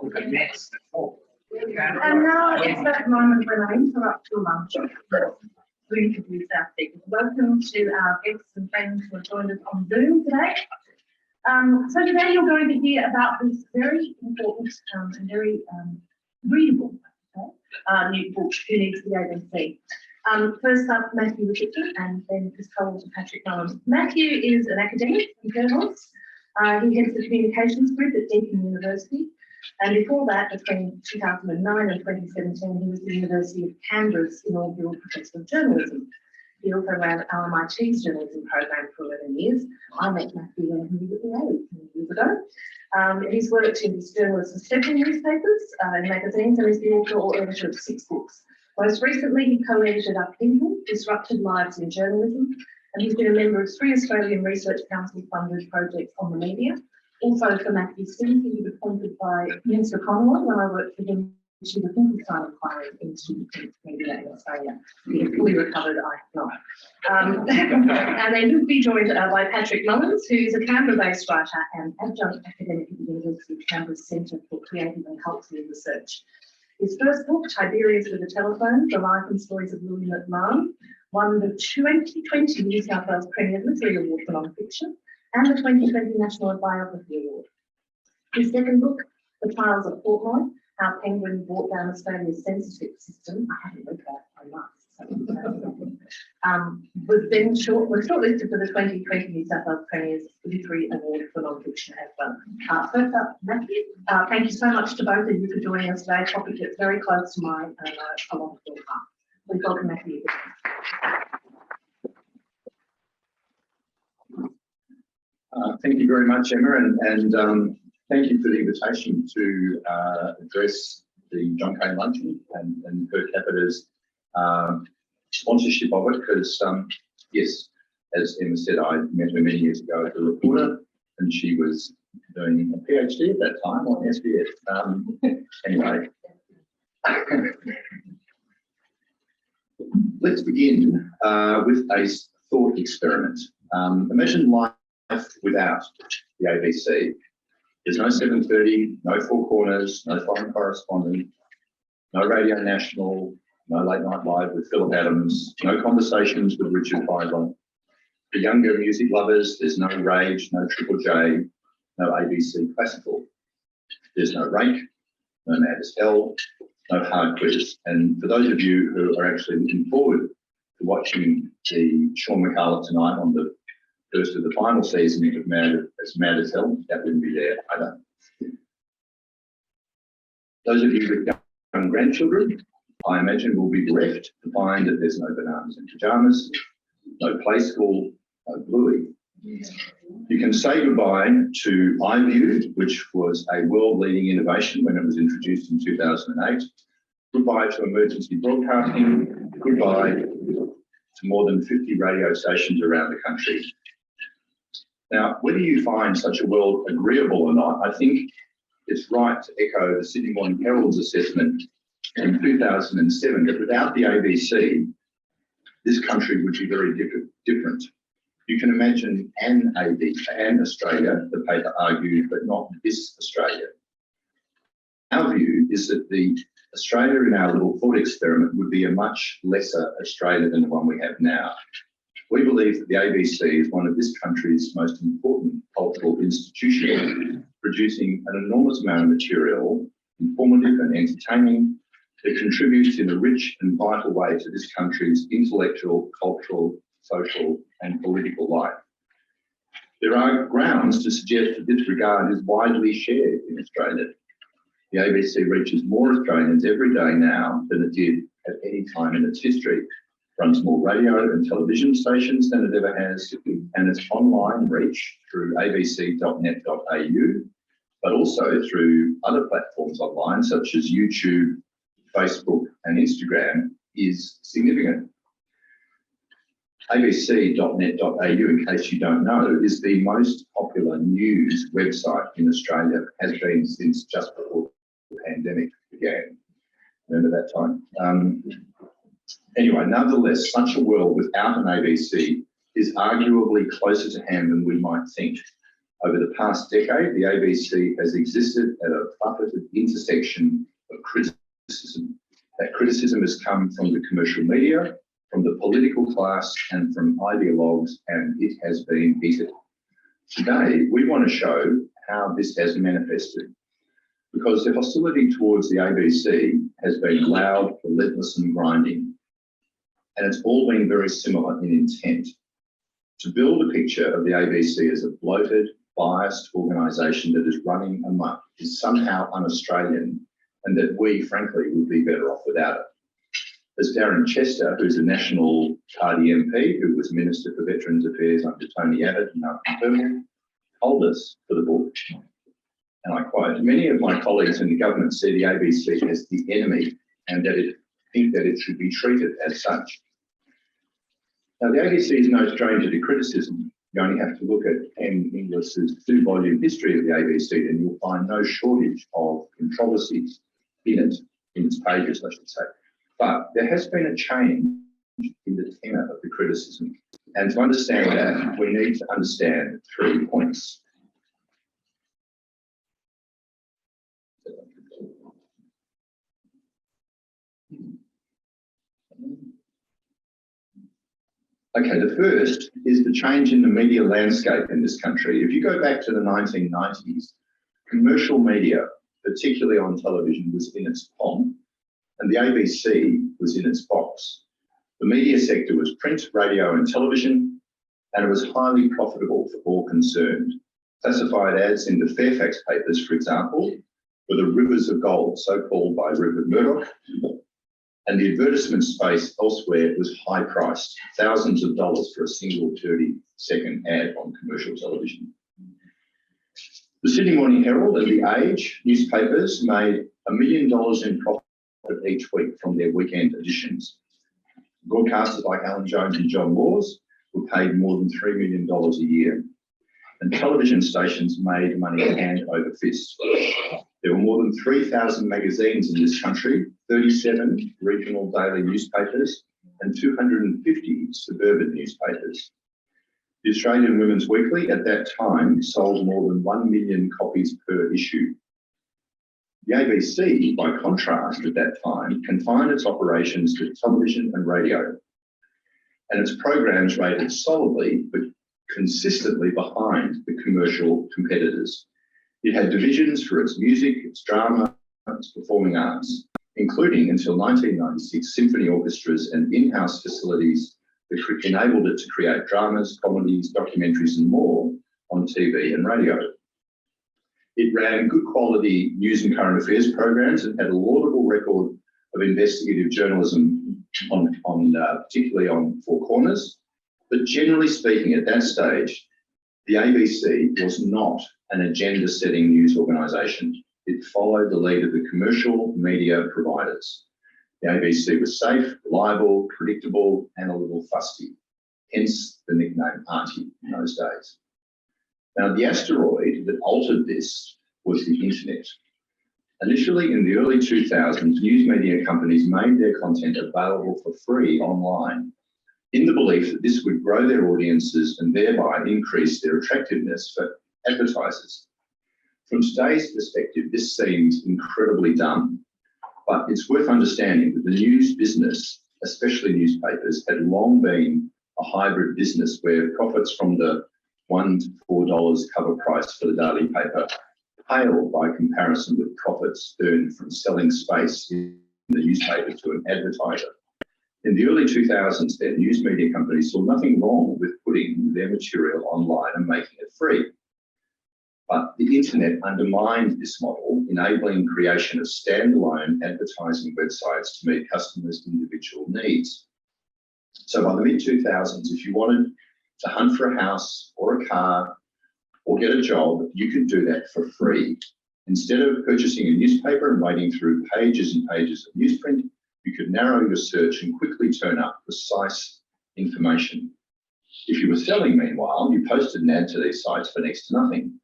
And now it's that moment when I interrupt your lunch to introduce our speakers. Welcome to our guests and friends who have joined us on Zoom today. So today you're going to hear about this very important and very readable new book, Who Needs the ABC? First up, Matthew Ricketson, and then his co-author Patrick Mullins. Matthew is an academic and journalist. He heads the communications group at Deakin University. And before that, between 2009 and 2017, he was the University of Canberra's inaugural Professor of Journalism. He also ran RMIT's journalism program for 11 years. I met Matthew when he was at the A years ago. He's worked in as journalist for several newspapers and magazines, and is the author or editor of 6 books. Most recently, he co-edited Upheaval, Disrupted Lives in Journalism, and he's been a member of 3 Australian Research Council funded projects on the media. Also for Matthew Steve, he was appointed by Minister Conroy when I worked for him to the Finkelstein inquiry into media in Australia. He has fully recovered, I have not. And then he'll be joined by Patrick Mullins, who's a Canberra-based writer and adjunct academic at the University of Canberra's Centre for Creative and Cultural Research. His first book, Tiberius with a Telephone, The Life and Stories of William McMahon, won the 2020 New South Wales Premier Literary Award for Non-Fiction and the 2020 National Biography Award. His second book, The Trials of Portnoy, How Penguin Brought Down Australia's Censorship System, I haven't read that, I must, was then shortlisted for the 2020 New South Wales Premier's Literary Award for Non-Fiction as well. First up, Matthew, thank you so much to both of you for joining us today. A topic that's very close to mine and a lot of your heart. Please welcome Matthew. Thank you very much, Emma, and thank you for the invitation to address the John Cain Luncheon and her Capita's sponsorship of it, because, yes, as Emma said, I met her many years ago as a reporter, and she was doing a PhD at that time on SBS. Anyway, let's begin with a thought experiment. Imagine life without the ABC. There's no 7:30, no Four Corners, no foreign correspondent, no Radio National, no Late Night Live with Philip Adams, no conversations with Richard Feidler. For younger music lovers, there's no Rage, no Triple J, no ABC Classical. There's no Rake, no Mad as Hell, no Hard Quiz. And for those of you who are actually looking forward to watching the Sean McCullough tonight on the first of the final season of Mad as Hell, that wouldn't be there either. Those of you with young grandchildren, I imagine, will be bereft to find that there's no bananas in pyjamas, no play school, no Bluey. You can say goodbye to iView, which was a world-leading innovation when it was introduced in 2008. Goodbye to emergency broadcasting. Goodbye to more than 50 radio stations around the country. Now, whether you find such a world agreeable or not, I think it's right to echo the Sydney Morning Herald's assessment in 2007 that without the ABC, this country would be very different. You can imagine an Australia, the paper argued, but not this Australia. Our view is that the Australia in our little thought experiment would be a much lesser Australia than the one we have now. We believe that the ABC is one of this country's most important cultural institutions, producing an enormous amount of material, informative and entertaining, that contributes in a rich and vital way to this country's intellectual, cultural, social and political life. There are grounds to suggest that this regard is widely shared in Australia. The ABC reaches more Australians every day now than it did at any time in its history. Runs more radio and television stations than it ever has, and its online reach through abc.net.au, but also through other platforms online such as YouTube, Facebook and Instagram is significant. abc.net.au, in case you don't know, is the most popular news website in Australia, has been since just before the pandemic began. Remember that time? Anyway, nonetheless, such a world without an ABC is arguably closer to hand than we might think. Over the past decade, the ABC has existed at a buffeted intersection of criticism. That criticism has come from the commercial media, from the political class, and from ideologues, and it has been heated. Today, we want to show how this has manifested, because the hostility towards the ABC has been loud, relentless and grinding, and it's all been very similar in intent. To build a picture of the ABC as a bloated, biased organisation that is running amok is somehow un-Australian, and that we, frankly, would be better off without it. As Darren Chester, who's a National Party MP, who was Minister for Veterans Affairs under Tony Abbott and Malcolm Turnbull, told us for the book, and I quote, "Many of my colleagues in the government see the ABC as the enemy and think that it should be treated as such." Now, the ABC is no stranger to criticism. You only have to look at Ken Inglis's 2-volume history of the ABC and you'll find no shortage of controversies in its pages, I should say. But there has been a change in the tenor of the criticism. And to understand that, we need to understand 3 points. Okay, the first is the change in the media landscape in this country. If you go back to the 1990s, commercial media, particularly on television, was in its pomp, and the ABC was in its box. The media sector was print, radio and television, and it was highly profitable for all concerned. Classified ads in the Fairfax papers, for example, were the rivers of gold, so called by Rupert Murdoch, and the advertisement space elsewhere was high-priced, thousands of dollars for a single 30-second ad on commercial television. The Sydney Morning Herald and The Age newspapers made $1 million in profit each week from their weekend editions. Broadcasters like Alan Jones and John Laws were paid more than $3 million a year, and television stations made money hand over fist. There were more than 3,000 magazines in this country, 37 regional daily newspapers, and 250 suburban newspapers. The Australian Women's Weekly at that time sold more than 1 million copies per issue. The ABC, by contrast, at that time, confined its operations to television and radio, and its programs rated solidly but consistently behind the commercial competitors. It had divisions for its music, its drama, its performing arts, including until 1996 symphony orchestras and in-house facilities that enabled it to create dramas, comedies, documentaries and more on TV and radio. It ran good quality news and current affairs programs and had a laudable record of investigative journalism particularly on Four Corners. But generally speaking, at that stage, the ABC was not an agenda-setting news organisation. It followed the lead of the commercial media providers. The ABC was safe, reliable, predictable, and a little fusty, hence the nickname Auntie in those days. Now, the asteroid that altered this was the internet. Initially, in the early 2000s, news media companies made their content available for free online, in the belief that this would grow their audiences and thereby increase their attractiveness for advertisers. From today's perspective, this seems incredibly dumb, but it's worth understanding that the news business, especially newspapers, had long been a hybrid business where profits from the $1 to $4 cover price for the daily paper paled by comparison with profits earned from selling space in the newspaper to an advertiser. In the early 2000s, then, news media companies saw nothing wrong with putting their material online and making it free. But the internet undermined this model, enabling creation of standalone advertising websites to meet customers' individual needs. So by the mid-2000s, if you wanted to hunt for a house or a car or get a job, you could do that for free. Instead of purchasing a newspaper and wading through pages and pages of newsprint, you could narrow your search and quickly turn up precise information. If you were selling, meanwhile, you posted an ad to these sites for next to nothing.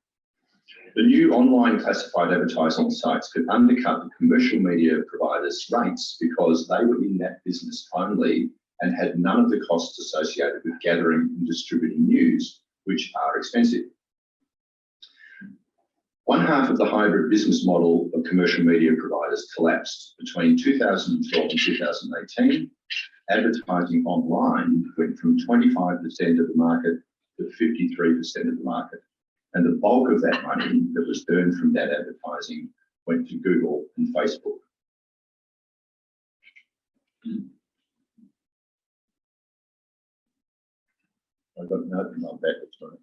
The new online classified advertising sites could undercut the commercial media providers' rates because they were in that business only and had none of the costs associated with gathering and distributing news, which are expensive. One half of the hybrid business model of commercial media providers collapsed. Between 2012 and 2018, advertising online went from 25% of the market to 53% of the market. And the bulk of that money that was earned from that advertising went to Google and Facebook. I've got no, I'm backwards, sorry.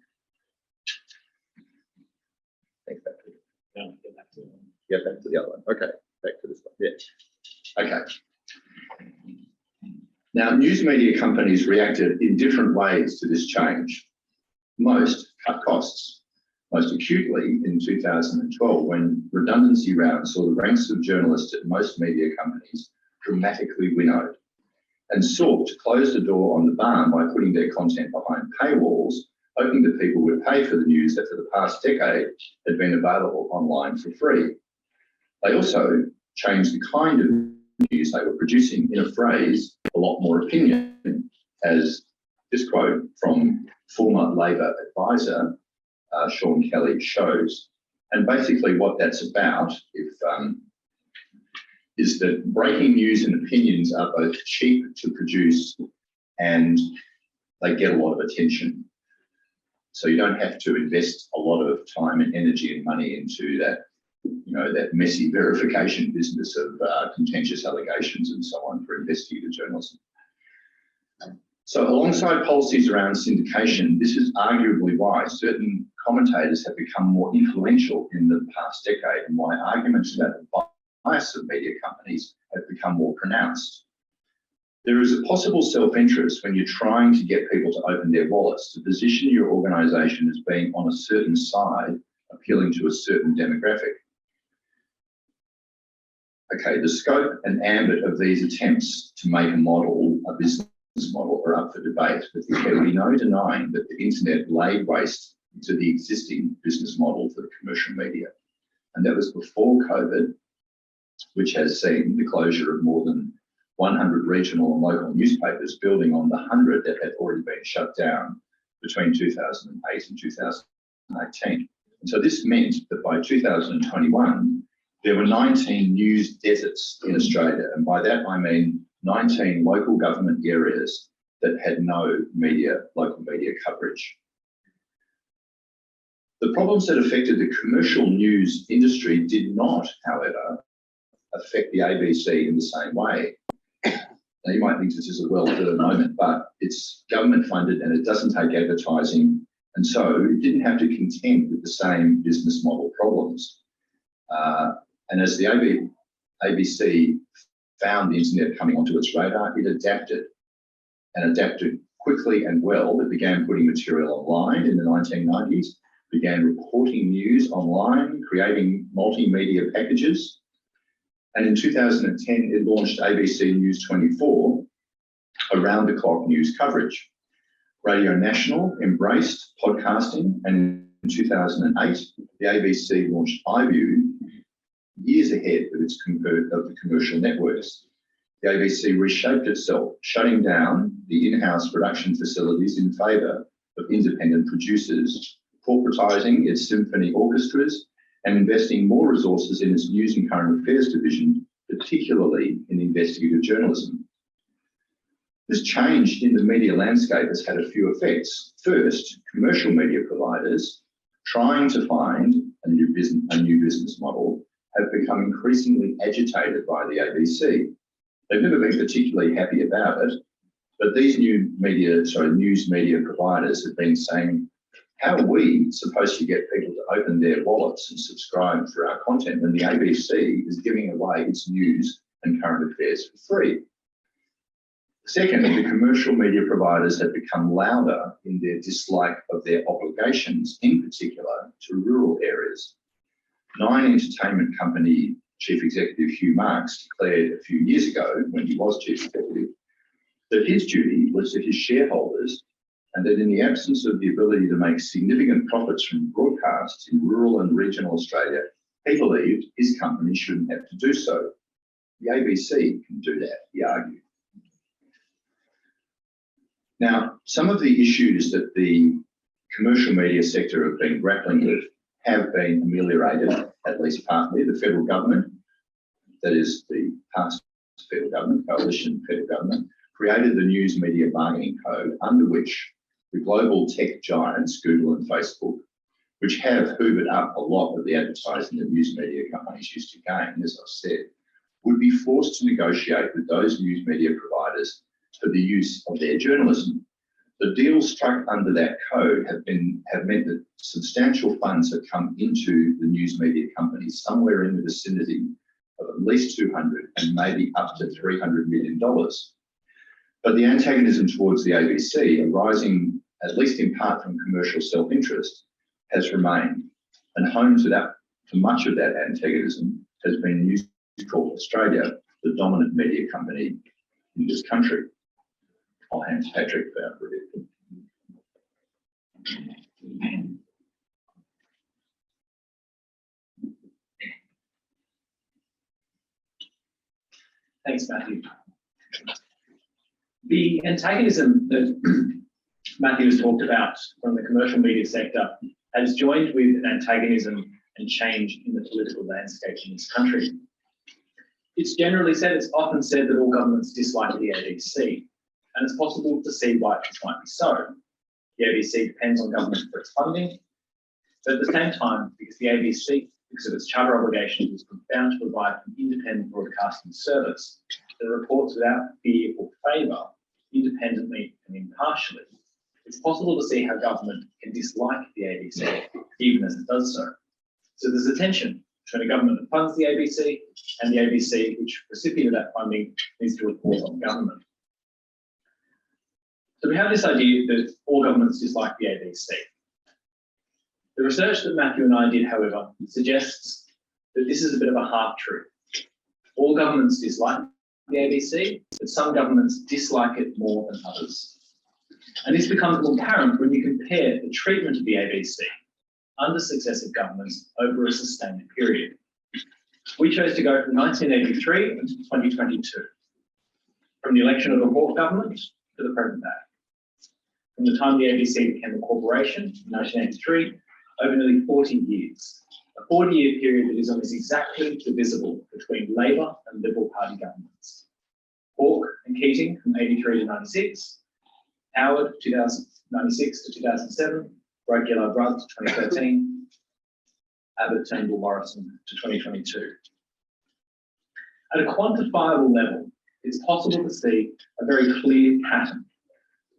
Thanks, back to it. No, get back to it. Get back to the other one. Okay, back to this one. Yeah. Okay. Now, news media companies reacted in different ways to this change. Most cut costs, most acutely in 2012, when redundancy rounds saw the ranks of journalists at most media companies dramatically winnowed, and sought to close the door on the barn by putting their content behind paywalls, hoping that people would pay for the news that for the past decade had been available online for free. They also changed the kind of news they were producing, in a phrase, a lot more opinion, as this quote from former Labor advisor Sean Kelly shows. And basically what that's about, is that breaking news and opinions are both cheap to produce and they get a lot of attention. So you don't have to invest a lot of time and energy and money into that, you know, that messy verification business of contentious allegations and so on for investigative journalism. So alongside policies around syndication, this is arguably why certain commentators have become more influential in the past decade, and why arguments about the bias of media companies have become more pronounced. There is a possible self-interest when you're trying to get people to open their wallets to position your organisation as being on a certain side, appealing to a certain demographic. Okay, the scope and ambit of these attempts to make a business model, are up for debate, but there can be no denying that the internet laid waste to the existing business model for the commercial media. And that was before COVID, which has seen the closure of more than 100 regional and local newspapers, building on the 100 that had already been shut down between 2008 and 2018. And so this meant that by 2021, there were 19 news deserts in Australia. And by that, I mean 19 local government areas that had no local media coverage. The problems that affected the commercial news industry did not, however, affect the ABC in the same way. Now, you might think this is a well-developed moment, but it's government funded and it doesn't take advertising, and so it didn't have to contend with the same business model problems. And as the ABC found the internet coming onto its radar, it adapted quickly and well. It began putting material online in the 1990s, began reporting news online, creating multimedia packages. And in 2010, it launched ABC News 24, around-the-clock news coverage. Radio National embraced podcasting, and in 2008, the ABC launched iView, years ahead of the commercial networks. The ABC reshaped itself, shutting down the in-house production facilities in favour of independent producers, corporatising its symphony orchestras, and investing more resources in its news and current affairs division, particularly in investigative journalism. This change in the media landscape has had a few effects. First, commercial media providers trying to find a new business model have become increasingly agitated by the ABC. They've never been particularly happy about it, but these news media providers have been saying, how are we supposed to get people to open their wallets and subscribe for our content when the ABC is giving away its news and current affairs for free? Second, the commercial media providers have become louder in their dislike of their obligations, in particular to rural areas. Nine entertainment company chief executive Hugh Marks declared a few years ago, when he was chief executive, that his duty was to his shareholders, and that in the absence of the ability to make significant profits from broadcasts in rural and regional Australia, he believed his company shouldn't have to do so. The ABC can do that, he argued. Now, some of the issues that the commercial media sector have been grappling with have been ameliorated, at least partly. The federal government, that is the past federal government, coalition federal government, created the News Media Bargaining Code, under which the global tech giants, Google and Facebook, which have hoovered up a lot of the advertising that news media companies used to gain, as I've said, would be forced to negotiate with those news media providers for the use of their journalism. The deals struck under that code have meant that substantial funds have come into the news media companies, somewhere in the vicinity of at least 200 and maybe up to $300 million. But the antagonism towards the ABC, arising at least in part from commercial self-interest, has remained, and home to much of that antagonism has been News Corp Australia, the dominant media company in this country. I'll hand to Patrick for our review. Thanks, Matthew. The antagonism that Matthew has talked about from the commercial media sector has joined with an antagonism and change in the political landscape in this country. It's generally said, it's often said that all governments dislike the ABC, and it's possible to see why this might be so. The ABC depends on government for its funding, but at the same time, because the ABC, because of its charter obligations, is bound to provide an independent broadcasting service that reports without fear or favour, independently and impartially. It's possible to see how government can dislike the ABC, even as it does so. So there's a tension between a government that funds the ABC and the ABC, which, recipient of that funding, needs to report on government. So we have this idea that all governments dislike the ABC. The research that Matthew and I did, however, suggests that this is a bit of a half-truth. All governments dislike the ABC, but some governments dislike it more than others. And this becomes more apparent when you compare the treatment of the ABC under successive governments over a sustained period. We chose to go from 1983 until 2022, from the election of the Hawke government to the present day. From the time the ABC became a corporation in 1983, over nearly 40 years, a 40-year period that is almost exactly divisible between Labor and Liberal Party governments. Hawke and Keating from 83 to 96, Howard 1996 to 2007, Rudd Gillard Rudd to 2013, Abbott Turnbull Morrison to 2022. At a quantifiable level, it's possible to see a very clear pattern.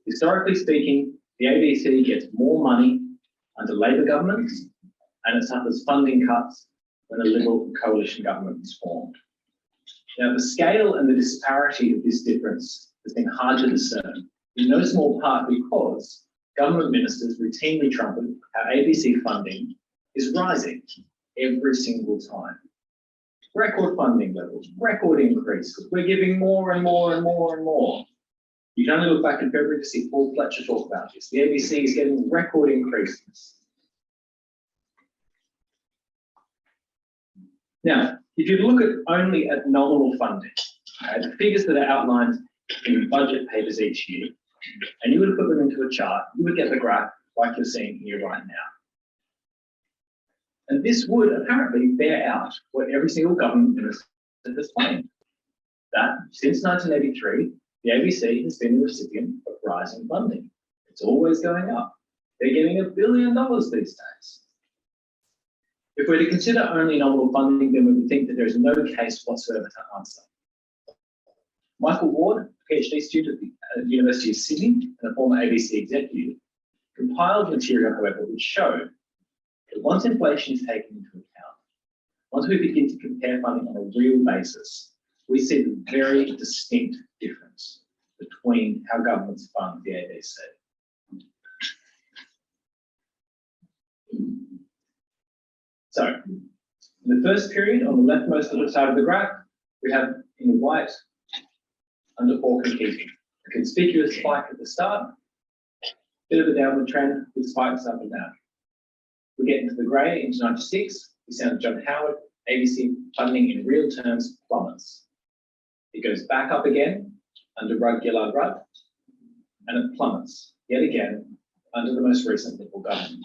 Historically speaking, the ABC gets more money under Labor governments, and it suffers funding cuts when a Liberal coalition government is formed. Now, the scale and the disparity of this difference has been hard to discern, in no small part because government ministers routinely trumpet how ABC funding is rising every single time. Record funding levels, record increases. We're giving more and more and more and more. You can only look back in February to see Paul Fletcher talk about this. The ABC is getting record increases. Now, if you look only at nominal funding, the figures that are outlined in budget papers each year, and you would put them into a chart, you would get the graph like you're seeing here right now. And this would apparently bear out what every single government minister has claimed, that since 1983, the ABC has been the recipient of rising funding. It's always going up. They're getting $1 billion these days. If we're to consider only nominal funding, then we would think that there is no case whatsoever to answer. Michael Ward, a PhD student at the University of Sydney and a former ABC executive, compiled material, however, which showed that once inflation is taken into account, once we begin to compare funding on a real basis, we see the very distinct difference between how governments fund the ABC. So, in the first period, on the leftmost little side of the graph, we have in white under Hawke and Keating, a conspicuous spike at the start, bit of a downward trend with spikes up and down. We get into the grey, into 96, we see under John Howard, ABC funding in real terms plummets. It goes back up again under Rudd Gillard Rudd, and it plummets yet again under the most recent Liberal government.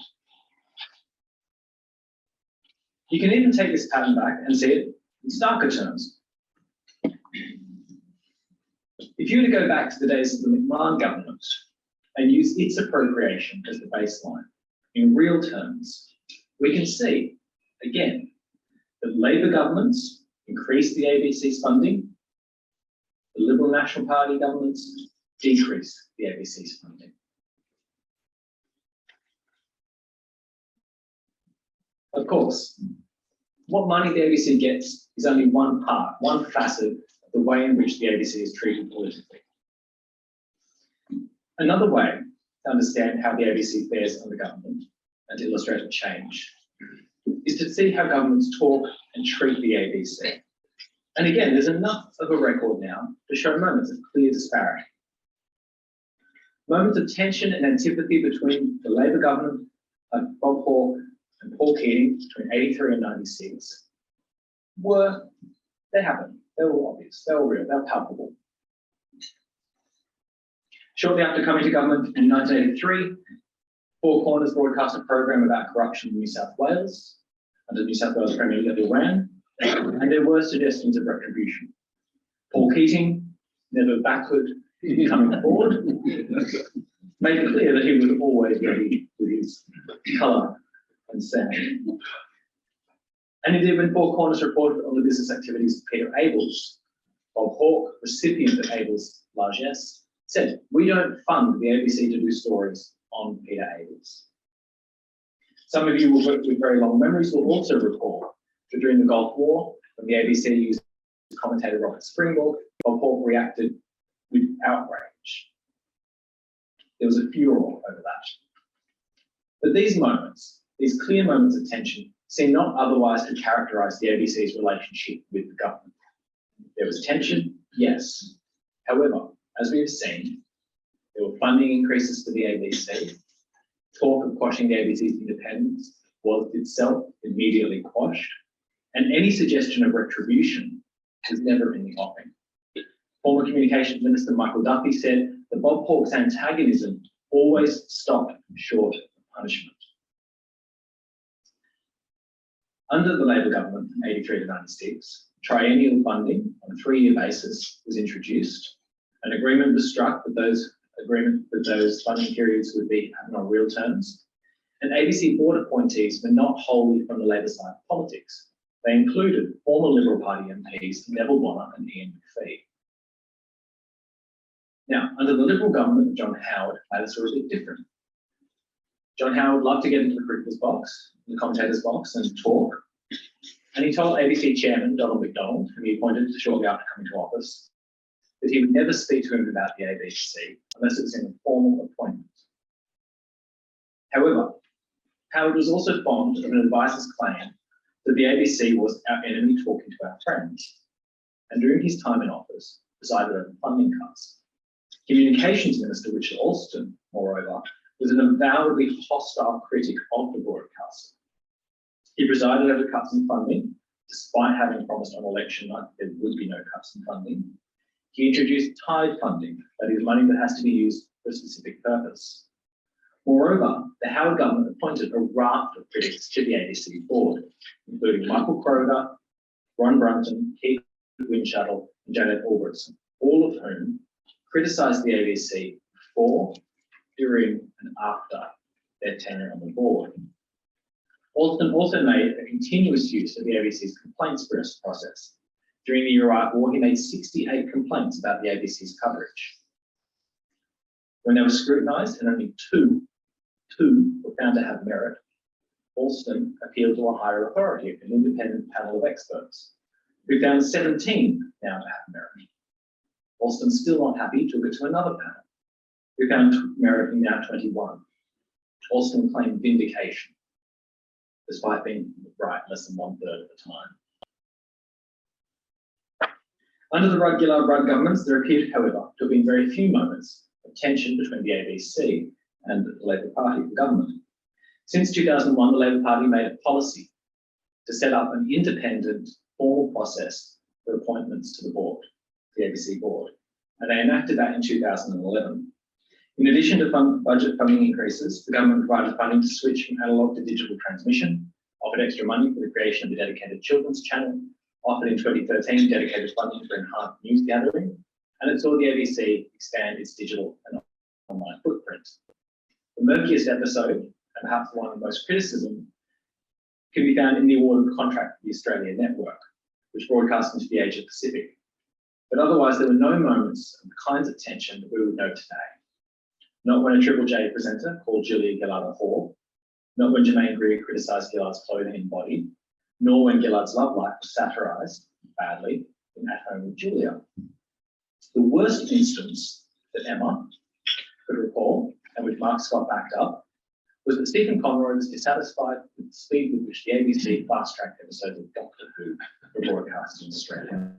You can even take this pattern back and see it in starker terms. If you were to go back to the days of the McMahon government and use its appropriation as the baseline, in real terms, we can see, again, that Labor governments increased the ABC's funding, the Liberal National Party governments decreased the ABC's funding. Of course, what money the ABC gets is only one part, one facet of the way in which the ABC is treated politically. Another way to understand how the ABC fares under government and to illustrate a change is to see how governments talk and treat the ABC. And again, there's enough of a record now to show moments of clear disparity. Moments of tension and antipathy between the Labor government of Bob Hawke and Paul Keating between 83 and 96 they happened. They were obvious, they were real, they were palpable. Shortly after coming to government in 1983, Four Corners broadcast a program about corruption in New South Wales under New South Wales Premier Levy Wan, and there were suggestions of retribution. Paul Keating, never backward coming forward, made it clear that he was always ready with his colour and sound. And indeed, when Four Corners reported on the business activities of Peter Abels, Bob Hawke, recipient of Abels' largesse, said, "We don't fund the ABC to do stories on Peter Abels." Some of you with very long memories will also recall that during the Gulf War, when the ABC used commentator Robert Springborg, Bob Hawke reacted with outrage. There was a furor over that. But these moments, these clear moments of tension, seem not otherwise to characterise the ABC's relationship with the government. There was tension, yes. However, as we have seen, there were funding increases for the ABC. Talk of quashing the ABC's independence was itself immediately quashed, and any suggestion of retribution was never in the offing. Former Communications Minister Michael Duffy said that Bob Hawke's antagonism always stopped short of punishment. Under the Labor government from 83 to 96, triennial funding on a 3-year basis was introduced. An agreement was struck that those funding periods would be on real terms. And ABC board appointees were not wholly from the Labor side of politics. They included former Liberal Party MPs Neville Bonner and Ian McPhee. Now, under the Liberal government of John Howard, matters were a bit different. John Howard loved to get into the cricketer's box, the commentator's box, and talk. And he told ABC chairman Donald McDonald, whom he appointed shortly after coming to office, that he would never speak to him about the ABC unless it was in a formal appointment. However, Howard was also fond of an advisor's claim that the ABC was our enemy talking to our friends, and during his time in office, presided over funding cuts. Communications Minister Richard Alston, moreover, was an avowedly hostile critic of the broadcast. He presided over cuts in funding, despite having promised on election night there would be no cuts in funding. He introduced tied funding, that is, money that has to be used for a specific purpose. Moreover, the Howard government appointed a raft of critics to the ABC board, including Michael Kroger, Ron Brunton, Keith Windshuttle, and Janet Albertson, all of whom criticised the ABC before, during, and after their tenure on the board. Alston also made a continuous use of the ABC's complaints process. During the Iraq War, he made 68 complaints about the ABC's coverage. When they were scrutinised and only two were found to have merit, Alston appealed to a higher authority, an independent panel of experts, who found 17 now to have merit. Alston, still not happy, took it to another panel, who found merit in now 21. Alston claimed vindication, despite being right less than 1/3 of the time. Under the Rudd-Gillard-Rudd governments, there appeared, however, to have been very few moments of tension between the ABC and the Labor Party of government. Since 2001, the Labor Party made a policy to set up an independent, formal process for appointments to the board, the ABC board, and they enacted that in 2011. In addition to budget funding increases, the government provided funding to switch from analogue to digital transmission, offered extra money for the creation of a dedicated children's channel, offered in 2013 dedicated funding for enhanced news gathering, and it saw the ABC expand its digital and online footprint. The murkiest episode, and perhaps the one of most criticism, can be found in the awarded contract for the Australia Network, which broadcast into the Asia Pacific. But otherwise, there were no moments of the kinds of tension that we would know today. Not when a Triple J presenter called Julia Gillard a whore, not when Jermaine Greer criticised Gillard's clothing and body, nor when Gillard's love life was satirised badly in At Home with Julia. The worst instance that Emma could recall, and which Mark Scott backed up, was that Stephen Conroy was dissatisfied with the speed with which the ABC fast-tracked episodes of Doctor Who were broadcast in Australia.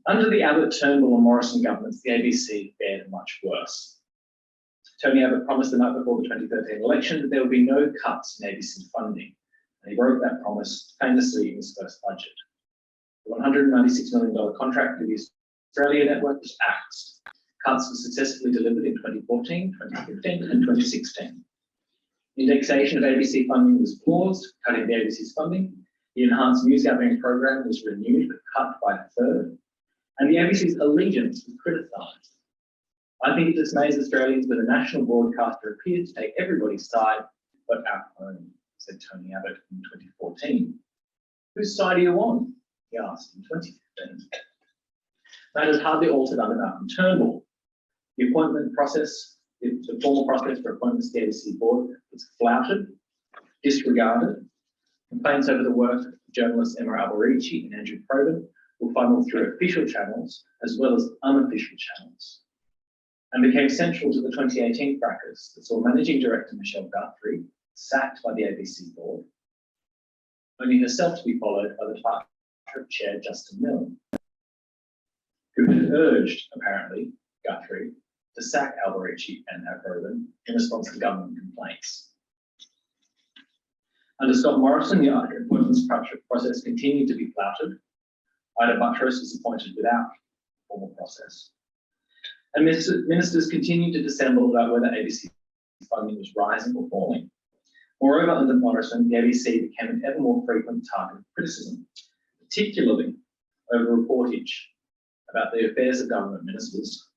Under the Abbott, Turnbull and Morrison governments, the ABC fared much worse. Tony Abbott promised the night before the 2013 election that there would be no cuts in ABC funding, and he broke that promise famously in his first budget. The $196 million contract for the Australia Network was axed. Cuts were successfully delivered in 2014, 2015 and 2016. Indexation of ABC funding was paused, cutting the ABC's funding. The enhanced news gathering program was renewed but cut by a third. And the ABC's allegiance was criticised. I think it dismays Australians when a national broadcaster appears to take everybody's side, but our own, said Tony Abbott in 2014. Whose side are you on? He asked in 2015. Matters hardly altered under Malcolm Turnbull. The appointment process, the formal process for appointments to the ABC board was flouted, disregarded. Complaints over the work of journalists Emma Alberici and Andrew Probyn were funneled through official channels as well as unofficial channels, and became central to the 2018 fracas that saw managing director Michelle Guthrie sacked by the ABC board, only herself to be followed by the departure of chair Justin Milne, who had urged, apparently, Guthrie to sack Alberici and Probyn in response to government complaints. Under Scott Morrison, the appointments process continued to be flouted. Ida Buttrose was appointed without formal process. And ministers continued to dissemble about whether ABC funding was rising or falling. Moreover, under Morrison, the ABC became an ever more frequent target of criticism, particularly over reportage about the affairs of government ministers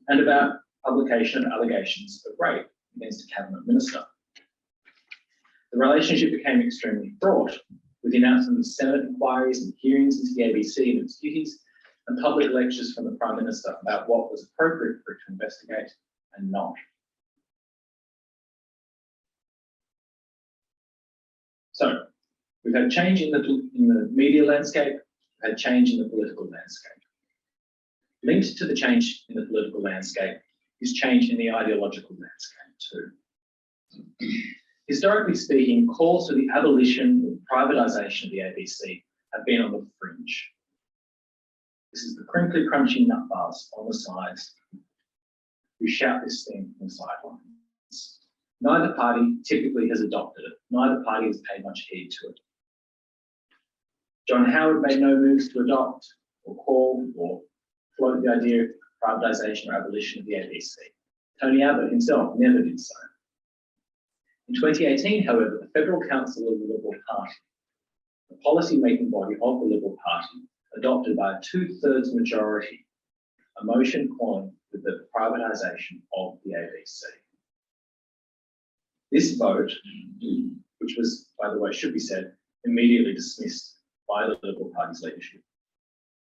and about publication of allegations of rape against a cabinet minister. The relationship became extremely fraught, with the announcement of Senate inquiries and hearings into the ABC and its duties, and public lectures from the Prime Minister about what was appropriate for it to investigate and not. So, we've had change in the media landscape, we've had change in the political landscape. Linked to the change in the political landscape is change in the ideological landscape too. Historically speaking, calls for the abolition or privatisation of the ABC have been on the fringe. This is the crinkly, crunchy nutbars on the sides who shout this thing from the sidelines. Neither party typically has adopted it. Neither party has paid much heed to it. John Howard made no moves to adopt or call or float the idea of privatisation or abolition of the ABC. Tony Abbott himself never did so. In 2018, however, the Federal Council of the Liberal Party, the policy-making body of the Liberal Party, adopted by a 2/3 majority, a motion calling for the privatisation of the ABC. This vote, which was, by the way, should be said, immediately dismissed by the Liberal Party's leadership,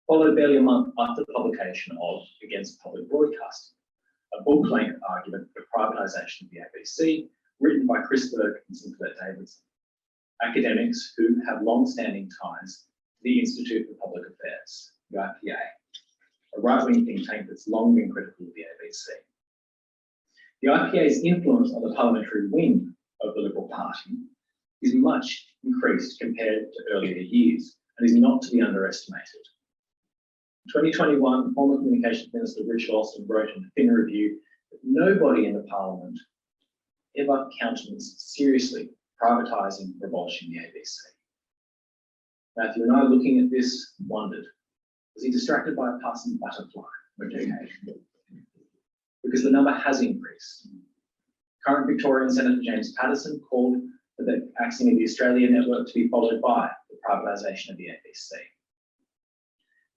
followed barely a month after the publication of Against Public Broadcasting, a book-length argument for privatisation of the ABC, written by Chris Burke and Sinclair Davidson, academics who have long-standing ties to the Institute for Public Affairs, the IPA, a right-wing think tank that's long been critical of the ABC. The IPA's influence on the parliamentary wing of the Liberal Party is much increased compared to earlier years and is not to be underestimated. In 2021, former Communications Minister Richard Alston wrote in a thin review that nobody in the Parliament ever countenanced seriously privatising or abolishing the ABC. Matthew and I, looking at this, wondered, was he distracted by a passing butterfly for a decade? Because the number has increased. Current Victorian Senator James Paterson called for the axing of the Australian network to be followed by the privatisation of the ABC.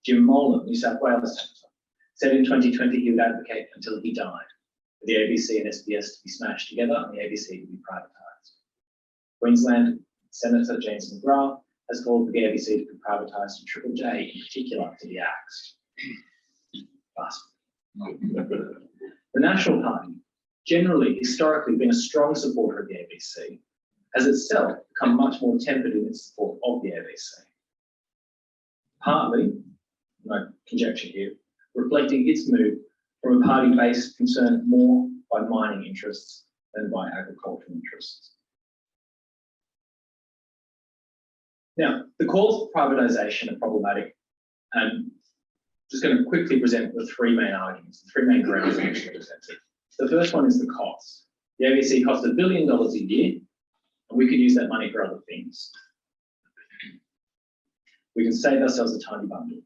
Jim Mullins, New South Wales Senator, said in 2020 he would advocate until he died for the ABC and SBS to be smashed together and the ABC to be privatised. Queensland Senator James McGrath has called for the ABC to be privatised and Triple J in particular to be axed. The National Party, generally historically been a strong supporter of the ABC, has itself become much more tempered in its support of the ABC. Partly, no conjecture here, reflecting its move from a party base concerned more by mining interests than by agricultural interests. Now, the calls for privatisation are problematic, and I'm just going to quickly present the three main arguments, the three main grounds on which they're presented. The first one is the cost. The ABC costs $1 billion a year, and we could use that money for other things. We can save ourselves a tiny bundle.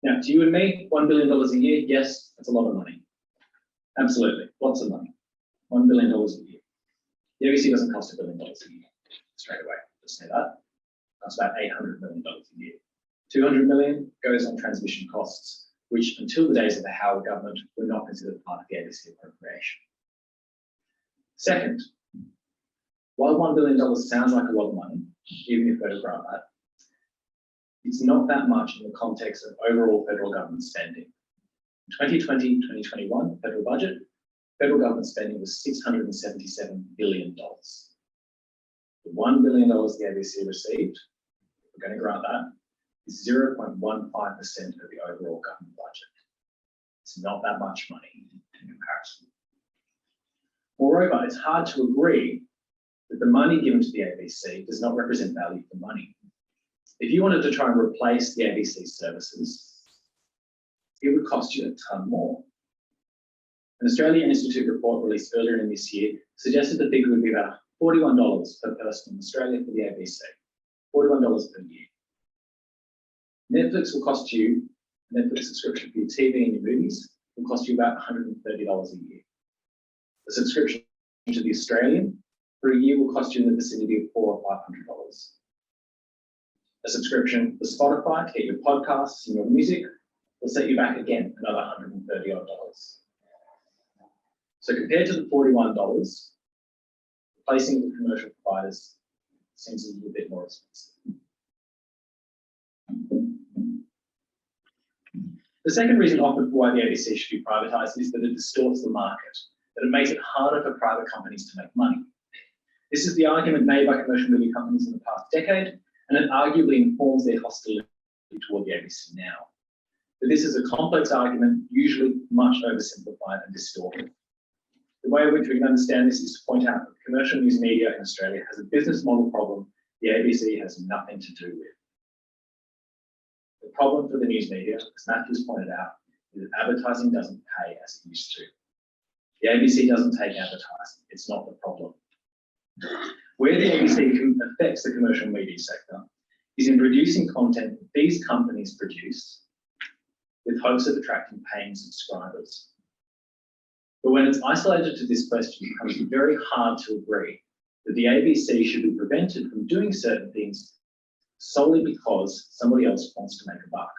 Now, to you and me, $1 billion a year, yes, that's a lot of money. Absolutely, lots of money. $1 billion a year. The ABC doesn't cost $1 billion a year straight away. Just say that. That's about $800 million a year. 200 million goes on transmission costs, which until the days of the Howard government were not considered part of the ABC appropriation. Second, while $1 billion sounds like a lot of money, even if we're to grant that, it's not that much in the context of overall federal government spending. In 2020-2021 federal budget, federal government spending was $677 billion. The $1 billion the ABC received, if we're going to grant that, is 0.15% of the overall government budget. It's not that much money in comparison. Moreover, it's hard to agree that the money given to the ABC does not represent value for money. If you wanted to try and replace the ABC services, it would cost you a ton more. An Australian Institute report released earlier in this year suggested the figure would be about $41 per person in Australia for the ABC, $41 per year. Netflix will cost you, a Netflix subscription for your TV and your movies will cost you about $130 a year. A subscription to the Australian for a year will cost you in the vicinity of $400 or $500. A subscription for Spotify to get your podcasts and your music will set you back again another $130 odd. So compared to the $41, replacing the commercial providers seems a little bit more expensive. The second reason offered for why the ABC should be privatised is that it distorts the market, that it makes it harder for private companies to make money. This is the argument made by commercial media companies in the past decade, and it arguably informs their hostility toward the ABC now. But this is a complex argument, usually much oversimplified and distorted. The way in which we can understand this is to point out that commercial news media in Australia has a business model problem the ABC has nothing to do with. The problem for the news media, as Matthew's pointed out, is that advertising doesn't pay as it used to. The ABC doesn't take advertising, it's not the problem. Where the ABC affects the commercial media sector is in producing content that these companies produce with hopes of attracting paying subscribers. But when it's isolated to this question, it becomes very hard to agree that the ABC should be prevented from doing certain things solely because somebody else wants to make a buck.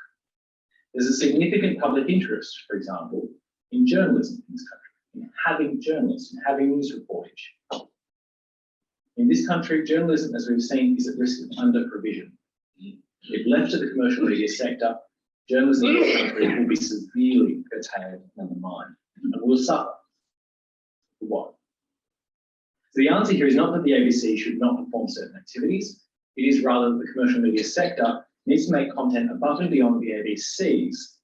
There's a significant public interest, for example, in journalism in this country, in having journalists, in having news reportage. In this country, journalism, as we've seen, is at risk of under-provision. If left to the commercial media sector, journalism in this country will be severely curtailed and undermined, and will suffer. For what? So the answer here is not that the ABC should not perform certain activities, it is rather that the commercial media sector needs to make content above and beyond the ABC's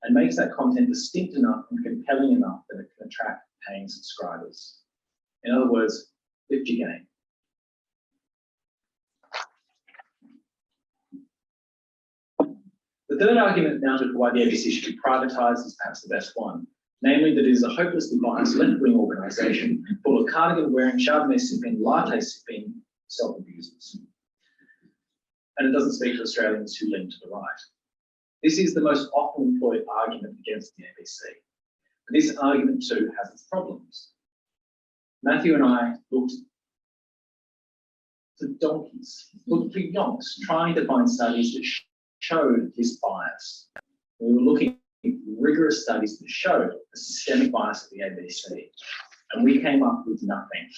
and makes that content distinct enough and compelling enough that it can attract paying subscribers. In other words, lift your game. The third argument mounted for why the ABC should be privatised is perhaps the best one, namely that it is a hopelessly biased left-wing organisation full of cardigan-wearing, Chardonnay-sipping, latte-sipping self-abusers. And it doesn't speak to Australians who lean to the right. This is the most often employed argument against the ABC. But this argument too has its problems. Matthew and I looked for donkeys, looked for yonks, trying to find studies that showed this bias. We were looking at rigorous studies that showed a systemic bias at the ABC, and we came up with nothing.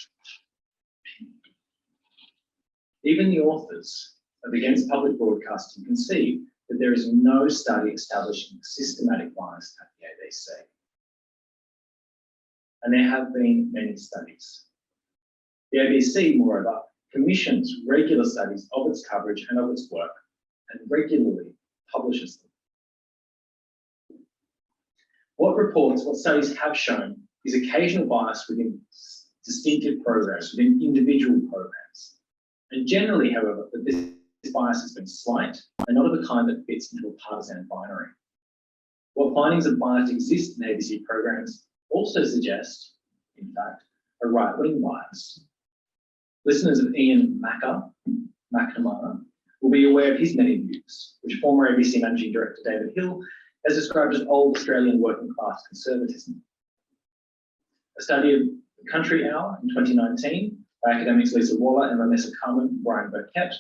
Even the authors of Against Public Broadcasting concede that there is no study establishing systematic bias at the ABC. And there have been many studies. The ABC, moreover, commissions regular studies of its coverage and of its work, and regularly publishes them. What studies have shown is occasional bias within distinctive programs, within individual programs. And generally, however, that this bias has been slight and not of the kind that fits into a partisan binary. What findings of bias exist in ABC programs also suggest, in fact, a right-wing bias. Listeners of Ian McNamara will be aware of his many views, which former ABC Managing Director David Hill has described as old Australian working class conservatism. A study of the Country Hour in 2019 by academics Lisa Waller and Vanessa Carmen and Brian Burkett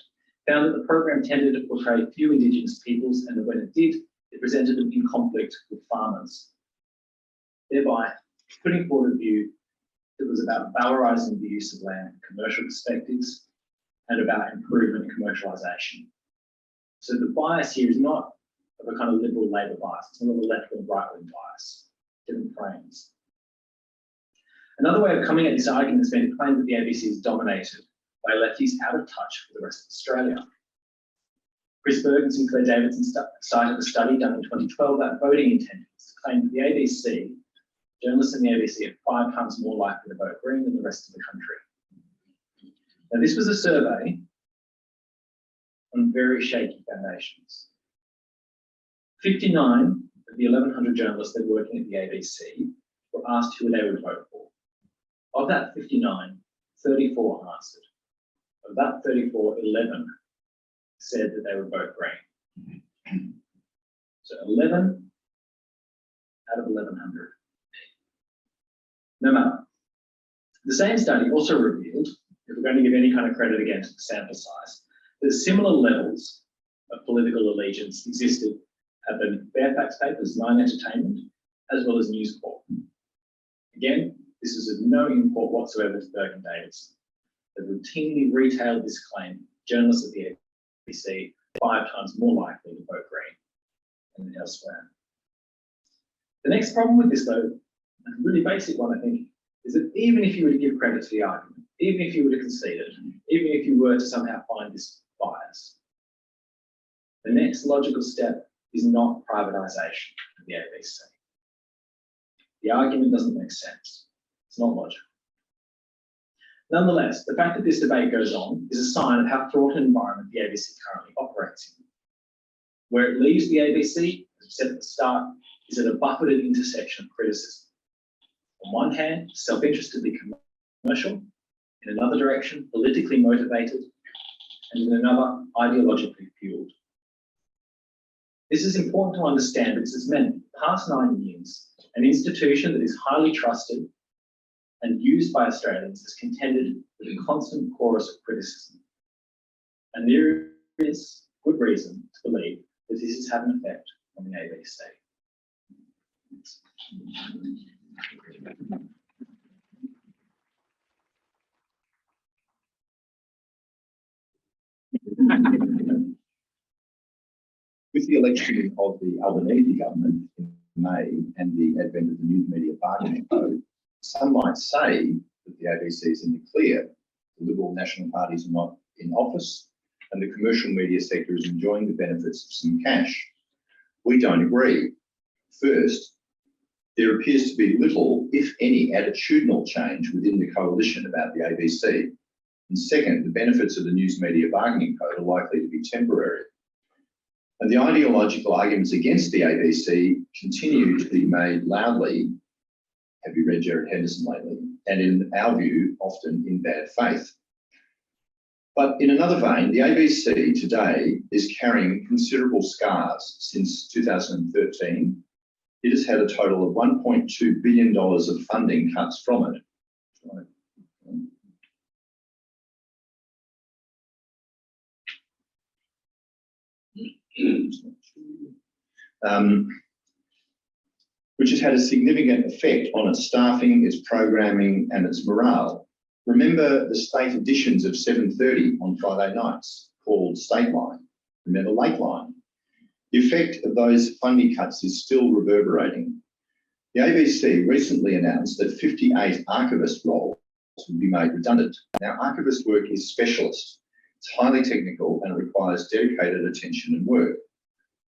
found that the program tended to portray few Indigenous peoples, and that when it did, it presented them in conflict with farmers, thereby putting forward a view that was about valorising the use of land from commercial perspectives and about improvement and commercialisation. So the bias here is not of a kind of liberal Labor bias, it's not of a left-wing, right-wing bias, different frames. Another way of coming at this argument has been to claim that the ABC is dominated by lefties out of touch with the rest of Australia. Chris Berg and Sinclair Davidson cited a study done in 2012 about voting intentions to claim that the ABC, journalists in the ABC, are 5 times more likely to vote Green than the rest of the country. Now, this was a survey on very shaky foundations. 59 of the 1,100 journalists that were working at the ABC were asked who they would vote for. Of that 59, 34 answered. Of that 34, 11 said that they would vote Green. So 11 out of 1,100. No matter. The same study also revealed, if we're going to give any kind of credit again to the sample size, that similar levels of political allegiance existed at the Fairfax papers, Nine Entertainment, as well as News Corp. Again, this is of no import whatsoever to Berg and Davidson. They routinely retailed this claim, journalists at the ABC 5 times more likely to vote Green than elsewhere. The next problem with this, though, a really basic one, I think, is that even if you were to give credit to the argument, even if you were to concede it, even if you were to somehow find this bias, the next logical step is not privatisation of the ABC. The argument doesn't make sense. It's not logical. Nonetheless, the fact that this debate goes on is a sign of how fraught an environment the ABC currently operates in. Where it leaves the ABC, as we said at the start, is at a buffeted intersection of criticism. On one hand, self-interestedly commercial, in another direction, politically motivated, and in another, ideologically fueled. This is important to understand because it's meant, the past 9 years, an institution that is highly trusted and used by Australians has contended with a constant chorus of criticism. And there is good reason to believe that this has had an effect on the ABC. With the election of the Albanese government in May and the advent of the News Media Bargaining Code, some might say that the ABC is in the clear. The Liberal National parties are not in office and the commercial media sector is enjoying the benefits of some cash. We don't agree. First, there appears to be little, if any, attitudinal change within the coalition about the ABC. And second, the benefits of the News Media Bargaining Code are likely to be temporary. And the ideological arguments against the ABC continue to be made loudly. Have you read Gerard Henderson lately? And in our view, often in bad faith. But in another vein, the ABC today is carrying considerable scars. Since 2013, it has had a total of $1.2 billion of funding cuts from it. which has had a significant effect on its staffing, its programming and its morale. Remember the state editions of 7:30 on Friday nights called State Line. Remember Late Line. The effect of those funding cuts is still reverberating. The ABC recently announced that 58 archivist roles will be made redundant. Now, archivist work is specialist. It's highly technical and requires dedicated attention and work.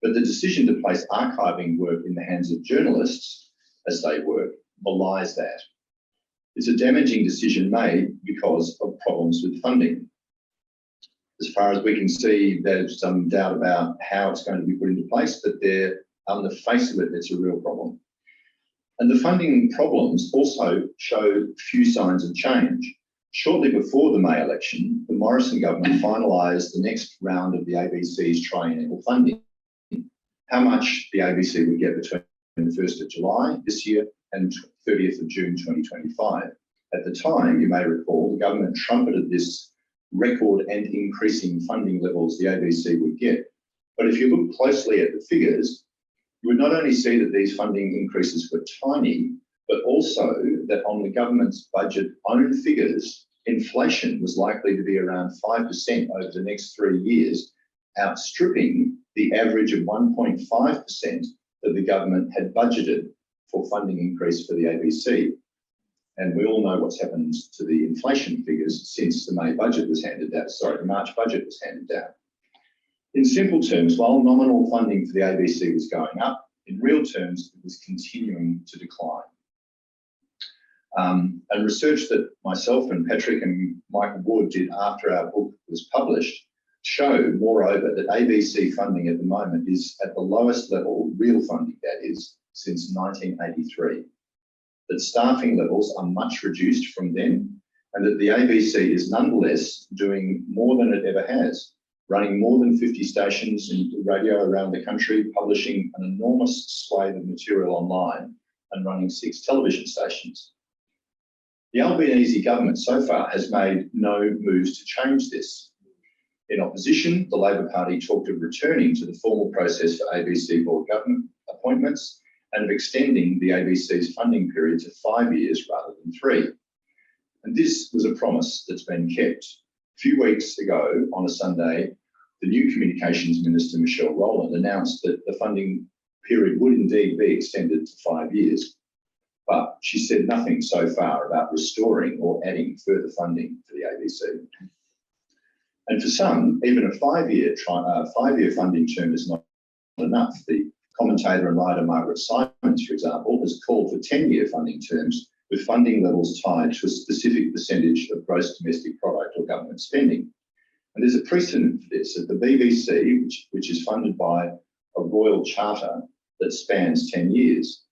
But the decision to place archiving work in the hands of journalists as they work belies that. It's a damaging decision made because of problems with funding. As far as we can see, there's some doubt about how it's going to be put into place, but on the face of it, it's a real problem. And the funding problems also show few signs of change. Shortly before the May election, the Morrison government finalised the next round of the ABC's triennial funding. How much the ABC would get between the 1st of July this year and 30th of June 2025. At the time, you may recall, the government trumpeted this record and increasing funding levels the ABC would get. But if you look closely at the figures, you would not only see that these funding increases were tiny, but also that on the government's budget own figures, inflation was likely to be around 5% over the next 3 years, outstripping the average of 1.5% that the government had budgeted for funding increase for the ABC. And we all know what's happened to the inflation figures since the March budget was handed down. In simple terms, while nominal funding for the ABC was going up, in real terms, it was continuing to decline. And research that myself and Patrick and Michael Ward did after our book was published showed, moreover, that ABC funding at the moment is at the lowest level, real funding that is, since 1983. That staffing levels are much reduced from then, and that the ABC is nonetheless doing more than it ever has, running more than 50 stations in radio around the country, publishing an enormous swathe of material online, and running 6 television stations. The Albanese government so far has made no moves to change this. In opposition, the Labor Party talked of returning to the formal process for ABC board government appointments and of extending the ABC's funding period to 5 years rather than 3. And this was a promise that's been kept. A few weeks ago, on a Sunday, the new Communications Minister, Michelle Rowland, announced that the funding period would indeed be extended to 5 years. But she said nothing so far about restoring or adding further funding for the ABC. And for some, even a 5-year funding term is not enough. The commentator and writer Margaret Simons, for example, has called for 10-year funding terms with funding levels tied to a specific percentage of gross domestic product or government spending. And there's a precedent for this at the BBC, which is funded by a royal charter that spans 10 years.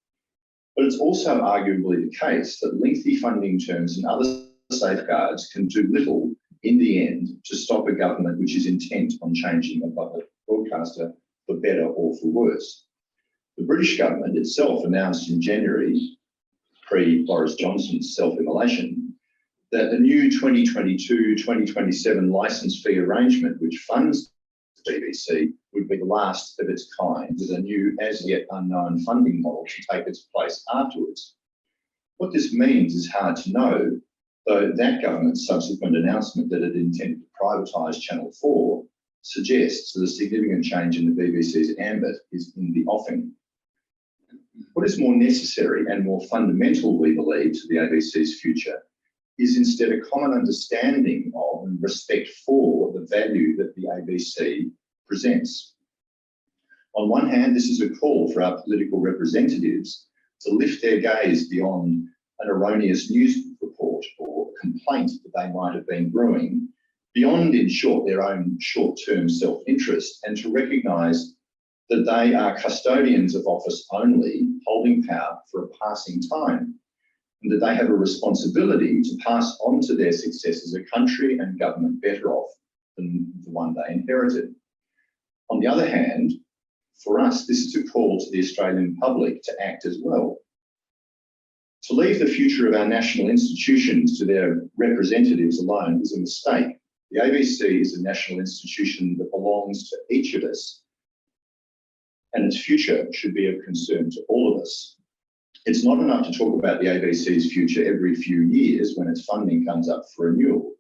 But it's also arguably the case that lengthy funding terms and other safeguards can do little in the end to stop a government which is intent on changing a public broadcaster for better or for worse. The British government itself announced in January, pre-Boris Johnson's self-immolation, that the new 2022-2027 licence fee arrangement, which funds the BBC, would be the last of its kind, with a new, as yet unknown funding model to take its place afterwards. What this means is hard to know, though that government's subsequent announcement that it intended to privatise Channel 4 suggests that a significant change in the BBC's ambit is in the offing. What is more necessary and more fundamental, we believe, to the ABC's future is instead a common understanding of and respect for the value that the ABC presents. On one hand, this is a call for our political representatives to lift their gaze beyond an erroneous news report or complaint that they might have been brewing, beyond, in short, their own short-term self-interest, and to recognise that they are custodians of office only, holding power for a passing time, and that they have a responsibility to pass on to their successors a country and government better off than the one they inherited. On the other hand, for us, this is a call to the Australian public to act as well. To leave the future of our national institutions to their representatives alone is a mistake. The ABC is a national institution that belongs to each of us, and its future should be of concern to all of us. It's not enough to talk about the ABC's future every few years when its funding comes up for renewal.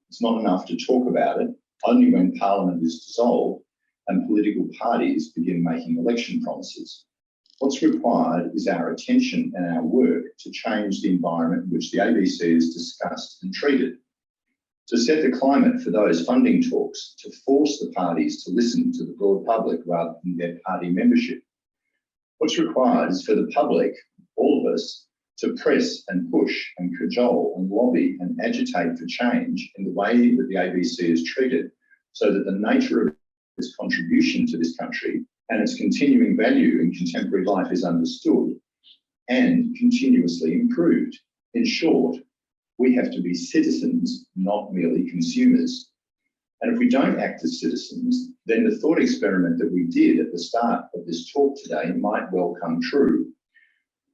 It's not enough to talk about it only when Parliament is dissolved and political parties begin making election promises. What's required is our attention and our work to change the environment in which the ABC is discussed and treated, to set the climate for those funding talks, to force the parties to listen to the broad public rather than their party membership. What's required is for the public, all of us, to press and push and cajole and lobby and agitate for change in the way that the ABC is treated, so that the nature of its contribution to this country and its continuing value in contemporary life is understood and continuously improved. In short, we have to be citizens, not merely consumers. And if we don't act as citizens, then the thought experiment that we did at the start of this talk today might well come true.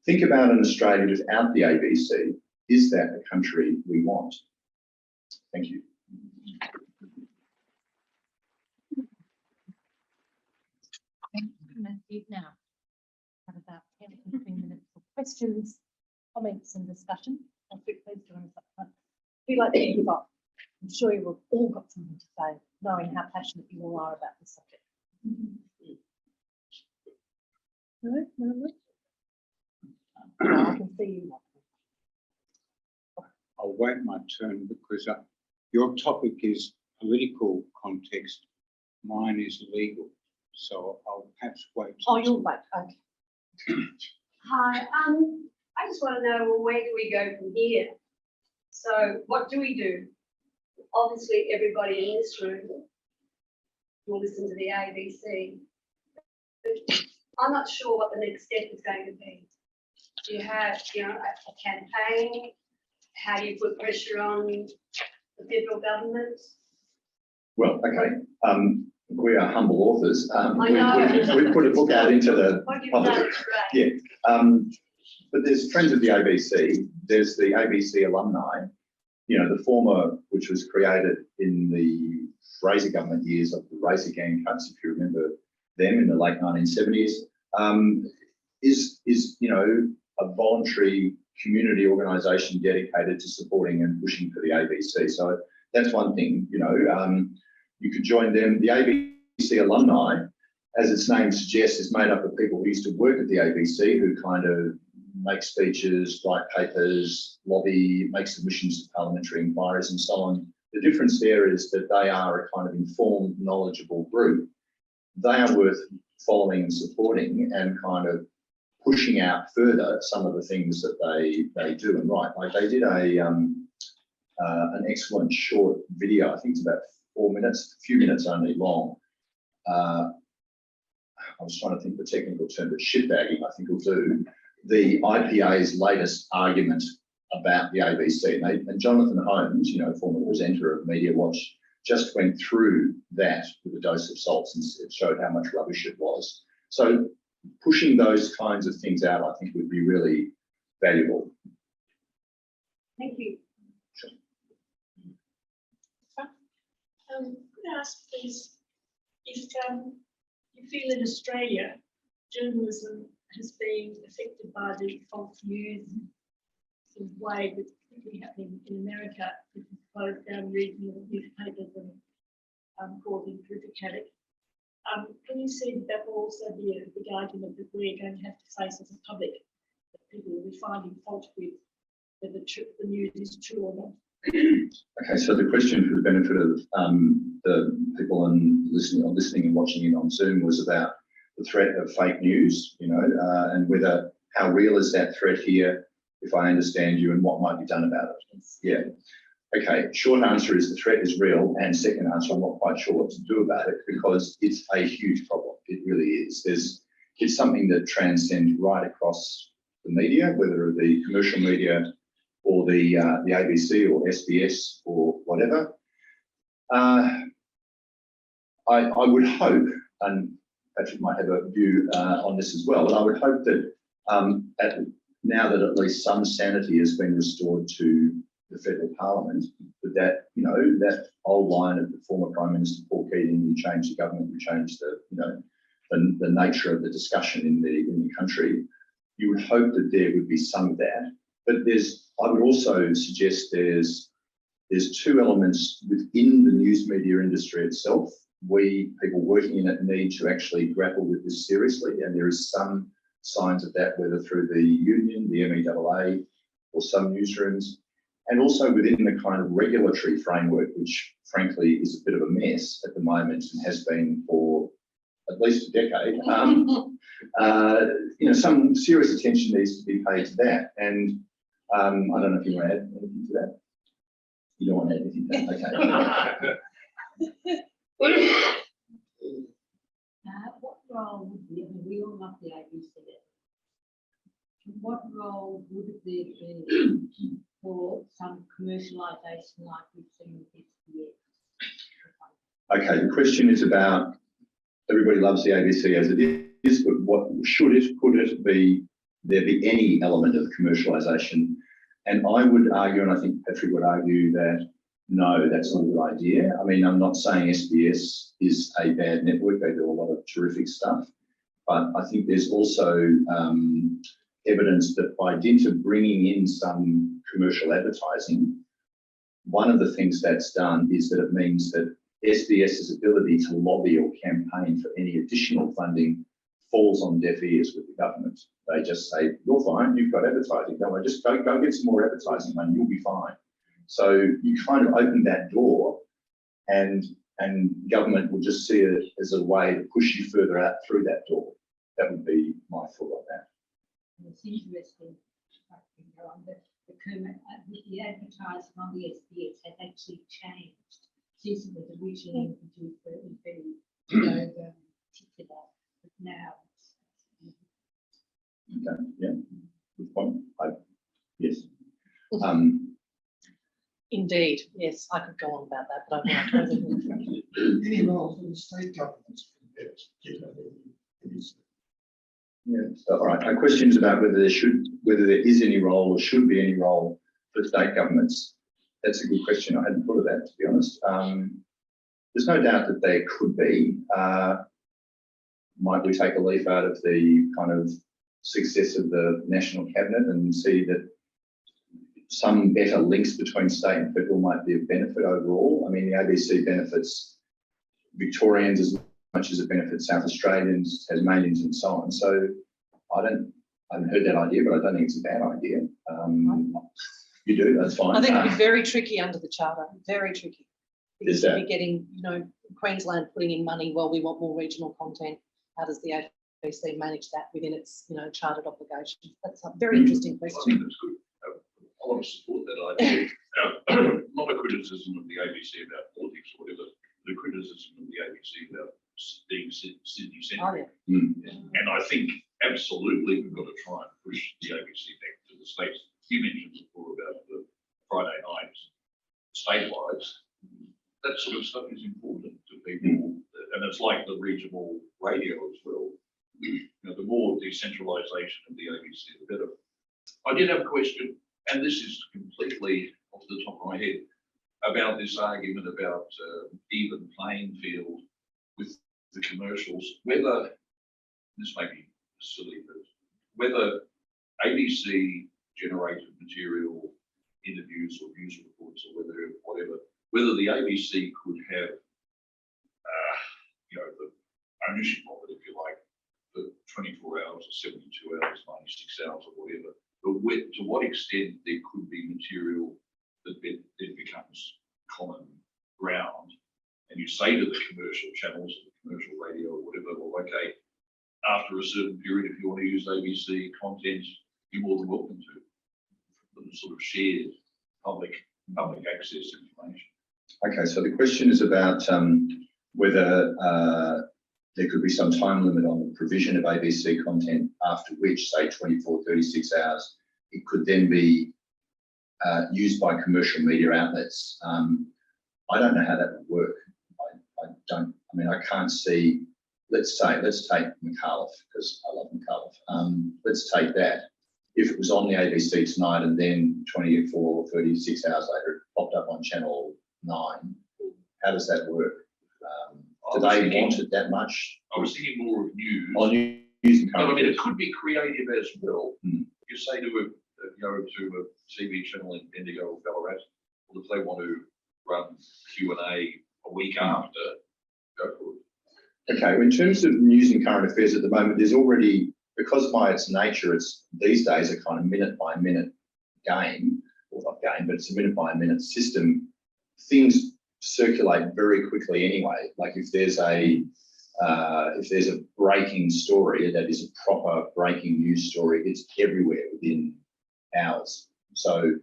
Think about an Australia without the ABC. Is that the country we want? Thank you. Thank you, Matthew. Now, have about 10 to 15 minutes for questions, comments and discussion. And please join us up front. If you'd like to give up, I'm sure you've all got something to say, knowing how passionate you all are about this subject. No, no, no. I can see you. I'll wait my turn because your topic is political context. Mine is legal. So I'll perhaps wait. Oh, you'll wait. Okay. Hi, I just want to know, well, where do we go from here? So what do we do? Obviously, everybody in this room will listen to the ABC. But I'm not sure what the next step is going to be. Do you have, a campaign? How do you put pressure on the federal government? Well, okay. We are humble authors. I know. We put a book out into the What you've public. done is great. Yeah. But there's Friends of the ABC. There's the ABC alumni. The former, which was created in the Fraser government years of the Razor Gang cuts, if you remember them in the late 1970s, is a voluntary community organisation dedicated to supporting and pushing for the ABC. So that's one thing. You could join them. The ABC alumni, as its name suggests, is made up of people who used to work at the ABC, who kind of make speeches, write papers, lobby, make submissions to parliamentary inquiries and so on. The difference there is that they are a kind of informed, knowledgeable group. They are worth following and supporting and kind of pushing out further some of the things that they do and write. Like they did an excellent short video. I think it's about 4 minutes, a few minutes only long. I was trying to think the technical term, but shitbagging I think will do. The IPA's latest argument about the ABC. And Jonathan Holmes, former presenter of Media Watch, just went through that with a dose of salt and it showed how much rubbish it was. So pushing those kinds of things out, I think, would be really valuable. Thank you. Sure. Could I ask, please, if you feel in Australia journalism has been affected by the false news in a way that's particularly happening in America, which is closed down regional newspapers and causing terrific havoc. Can you see that will also be a big argument that we're going to have to face as a public, that people will be finding fault with whether the news is true or not? Okay, so the question for the benefit of the people listening and watching in on Zoom was about the threat of fake news, and whether how real is that threat here, if I understand you, and what might be done about it. Yeah. Okay, short answer is the threat is real, and second answer, I'm not quite sure what to do about it because it's a huge problem. It really is. It's something that transcends right across the media, whether the commercial media or the ABC or SBS or whatever. I would hope, and Patrick might have a view on this as well, but I would hope that now that at least some sanity has been restored to the federal parliament, but that, you know, that old line of the former Prime Minister Paul Keating, you change the government, you change the, you know, the nature of the discussion in the country, you would hope that there would be some of that. But I would also suggest there's two elements within the news media industry itself. We, people working in it, need to actually grapple with this seriously, and there is some signs of that, whether through the union, the MEAA, or some newsrooms, and also within the kind of regulatory framework, which frankly is a bit of a mess at the moment and has been for at least a decade. You know, some serious attention needs to be paid to that. And I don't know if you want to add anything to that. You don't want to add anything to that? Okay. What role would be, I mean, we all love the ABC. What role would there be for some commercialisation like we've seen with SBS? Okay, the question is about, everybody loves the ABC as it is, but what could it be, there be any element of commercialisation? And I would argue, and I think Patrick would argue, that no, that's not a good idea. I mean, I'm not saying SBS is a bad network. They do a lot of terrific stuff. But I think there's also evidence that by dint of bringing in some commercial advertising, one of the things that's done is that it means that SBS's ability to lobby or campaign for any additional funding falls on deaf ears with the government. They just say, you're fine, you've got advertising. Don't worry, just go get some more advertising money, you'll be fine. So you kind of open that door, and government will just see it as a way to push you further out through that door. That would be my thought on that. It's interesting, with the advertising on the SBS has actually changed since it was originally introduced. It was very particular, but now Okay, yeah, good point. Yes. Indeed, yes, I could go on about that, but I won't. Any role for the state governments? Yeah. So, all right. My question is about whether there is any role or should be any role for state governments. That's a good question. I hadn't thought of that, to be honest. There's no doubt that there could be. Might we take a leaf out of the kind of success of the National Cabinet and see that some better links between state and federal might be of benefit overall? I mean, the ABC benefits Victorians as much as it benefits South Australians, Tasmanians, and so on. So I haven't heard that idea, but I don't think it's a bad idea. You do, that's fine. I think it'd be very tricky under the charter, very tricky. Is Because you'd that? be getting, you know, Queensland putting in money, well, we want more regional content. How does the ABC manage that within its, you know, chartered obligations? That's a very interesting I think question. that's good. I want to support that idea. Not a criticism of the ABC about politics or whatever, but a criticism of the ABC about being Sydney Oh, centric. yeah. And I think absolutely we've got to try and push the ABC back to the states. You mentioned before about the Friday nights, state-wise. That sort of stuff is important to people, and it's like the regional radio as well. You know, the more decentralisation of the ABC, the better. I did have a question, and this is completely off the top of my head, about this argument about even playing field with the commercials, whether, this may be silly, but whether ABC generated material, interviews or news reports or whether the ABC could have, you know, the ownership of it, if you like, for 24 hours or 72 hours, 96 hours or whatever, but to what extent there could be material that then becomes common ground, and you say to the commercial channels, the commercial radio or whatever, well, okay, after a certain period, if you want to use ABC content, you're more than welcome to. The sort of shared public access information. Okay, so the question is about whether there could be some time limit on the provision of ABC content, after which, say, 24, 36 hours, it could then be used by commercial media outlets. I don't know how that would work. I can't see, let's take McAuliffe, because I love McAuliffe. Let's take that. if it was on the ABC tonight and then 24 or 36 hours later it popped up on Channel 9, how does that work? Do they want it that much? I was thinking more of news. On news and No, I current mean, it affairs? could be creative as well. Hmm. You say to a TV channel in Bendigo or Ballarat, well, if they want to run Q&A a week after, go for it. Okay, in terms of news and current affairs at the moment, there's already, because by its nature, it's these days a kind of minute by minute game, or not game, but it's a minute by minute system. Things circulate very quickly anyway. Like if there's a breaking story that is a proper breaking news story, it's everywhere within hours. So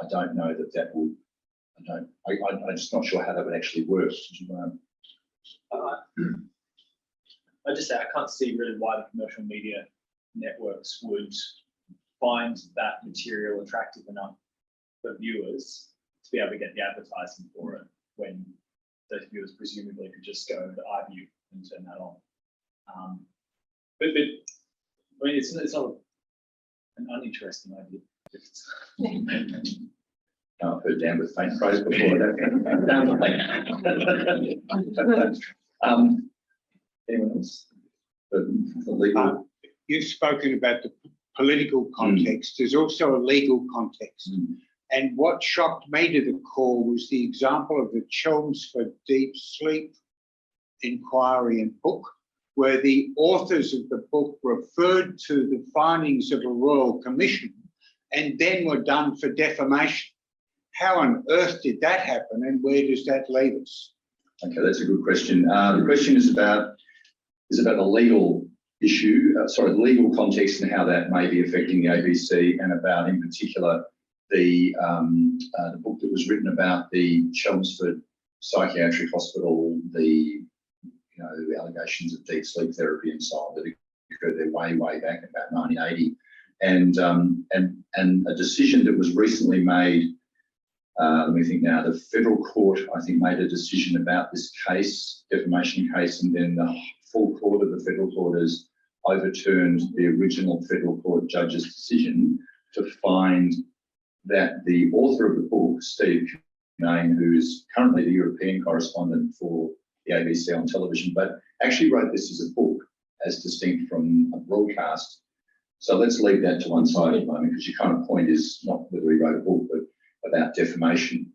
I don't know that would. I'm just not sure how that would actually work. I just say I can't see really why the commercial media networks would find that material attractive enough for viewers to be able to get the advertising for it when those viewers presumably could just go to iView and turn that on. But I mean, it's not an uninteresting idea. I've heard down with faint praise before. Anyone else? The legal. You've spoken about the political context. There's also a legal context. And what shocked me to the core was the example of the Chelmsford Deep Sleep inquiry and book, where the authors of the book referred to the findings of a royal commission and then were done for defamation. How on earth did that happen, and where does that leave us? Okay, that's a good question. The question is about the legal issue, the legal context and how that may be affecting the ABC, and about, in particular, the book that was written about the Chelmsford Psychiatric Hospital, the allegations of deep sleep therapy and so on that occurred there way back in about 1980, and a decision that was recently made. Let me think now. The federal court, I think, made a decision about this case, defamation case, and then the full court of the federal court has overturned the original federal court judge's decision to find that the author of the book, Steve Cunane, who is currently the European correspondent for the ABC on television, but actually wrote this as a book, as distinct from a broadcast. So let's leave that to one side at the moment, because your kind of point is not whether he wrote a book, but about defamation.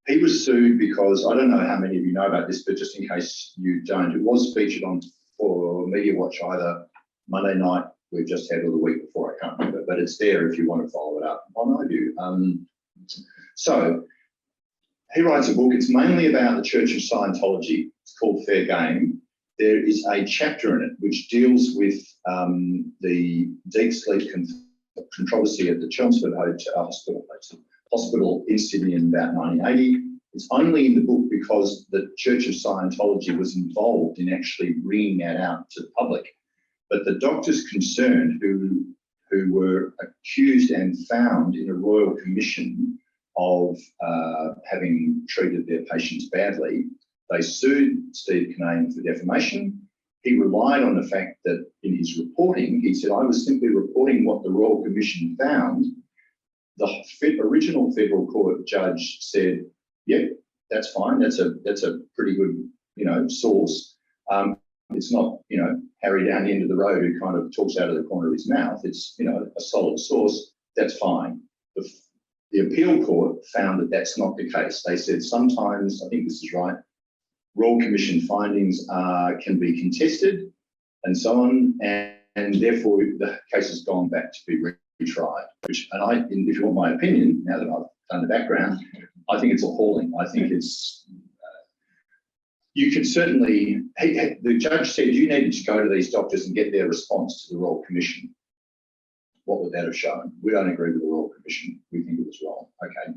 He was sued because, I don't know how many of you know about this, but just in case you don't, it was featured on for Media Watch either Monday night we've just had, or the week before, I can't remember, but it's there if you want to follow it up on iView. So he writes a book. It's mainly about the Church of Scientology. It's called Fair Game. There is a chapter in it which deals with the deep sleep controversy at the Chelmsford Hospital in Sydney in about 1980. It's only in the book because the Church of Scientology was involved in actually bringing that out to the public. But the doctors concerned who were accused and found in a royal commission of having treated their patients badly, they sued Steve Cunane for defamation. He relied on the fact that in his reporting, he said, I was simply reporting what the Royal Commission found. The original federal court judge said, yep, that's fine. That's a pretty good, source. It's not, Harry down the end of the road who kind of talks out of the corner of his mouth. It's, a solid source. That's fine. The appeal court found that that's not the case. They said sometimes, I think this is right, Royal Commission findings can be contested and so on, and therefore the case has gone back to be retried. If you want my opinion, now that I've done the background, I think it's appalling. I think it's, you could certainly, the judge said you needed to go to these doctors and get their response to the Royal Commission. What would that have shown? We don't agree with the Royal Commission. We think it was wrong. Okay.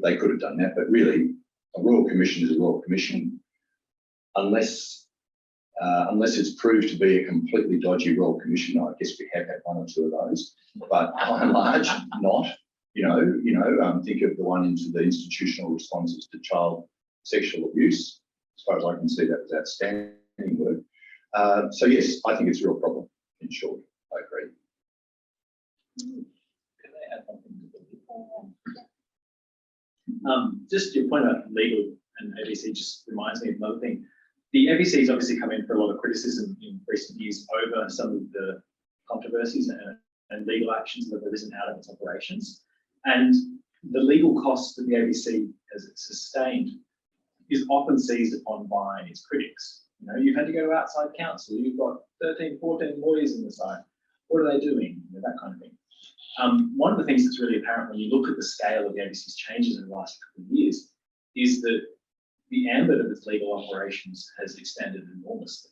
They could have done that, but really, a Royal Commission is a Royal Commission unless it's proved to be a completely dodgy Royal Commission. I guess we have had one or two of those, but by and large, not. Think of the one into the institutional responses to child sexual abuse. As far as I can see, that was outstanding work. So yes, I think it's a real problem. In short, I agree. Just your point about legal and ABC just reminds me of another thing. The ABC has obviously come in for a lot of criticism in recent years over some of the controversies and legal actions that have arisen out of its operations. And the legal costs that the ABC has sustained is often seized upon by its critics. You know, you've had to go to outside counsel, you've got 13, 14 lawyers in the side. What are they doing? You know, that kind of thing. One of the things that's really apparent when you look at the scale of the ABC's changes in the last couple of years is that the ambit of its legal operations has expanded enormously.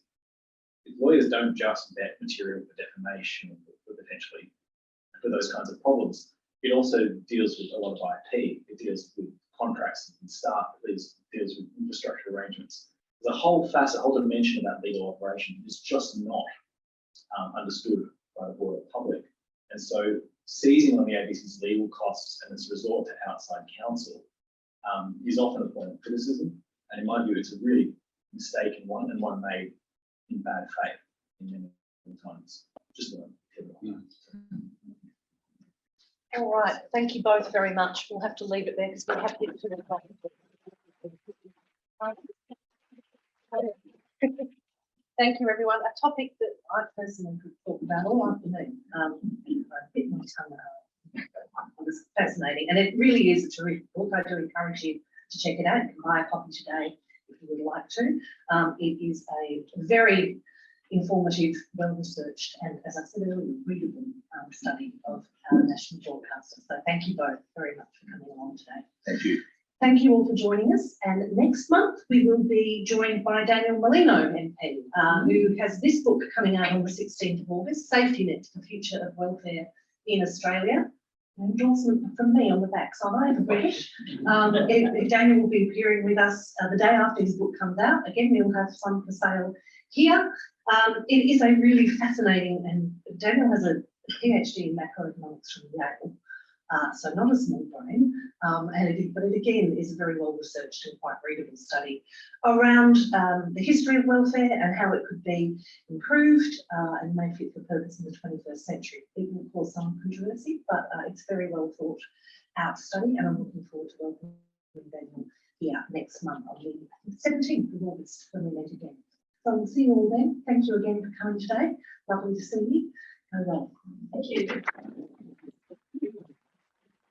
Lawyers don't just vet material for defamation or potentially for those kinds of problems. It also deals with a lot of IP. It deals with contracts and staff. It deals with infrastructure arrangements. There's a whole facet, a whole dimension about legal operation that is just not understood by the broader public. And so seizing on the ABC's legal costs and its resort to outside counsel is often a point of criticism. And in my view, it's a really mistaken one and one made in bad faith in many times. Just want to All right, thank you both very much. We'll have to leave it there because we have to get to the topic. Thank you, everyone. A topic that I personally could talk about all afternoon. I bit my tongue out. It was fascinating, and it really is a terrific book. I do encourage you to check it out. You can buy a copy today if you would like to. It is a very informative, well-researched, and as I said earlier, readable study of our national broadcaster. So thank you both very much for coming along today. Thank you. Thank you all for joining us. And next month we will be joined by Daniel Molino MP, who has this book coming out on the 16th of August, Safety Net: The Future of Welfare in Australia. An endorsement from me on the back side of British. Daniel will be appearing with us the day after his book comes out. Again, we'll have some for sale here. It is a really fascinating, and Daniel has a PhD in macroeconomics from Yale, so not a small brain, but it again is a very well researched and quite readable study around the history of welfare and how it could be improved and made fit for purpose in the 21st century. It will cause some controversy, but it's a very well thought out study, and I'm looking forward to welcoming Daniel here next month on the 17th of August when we meet again. So we'll see you all then. Thank you again for coming today. Lovely to see you. Go well. Thank you.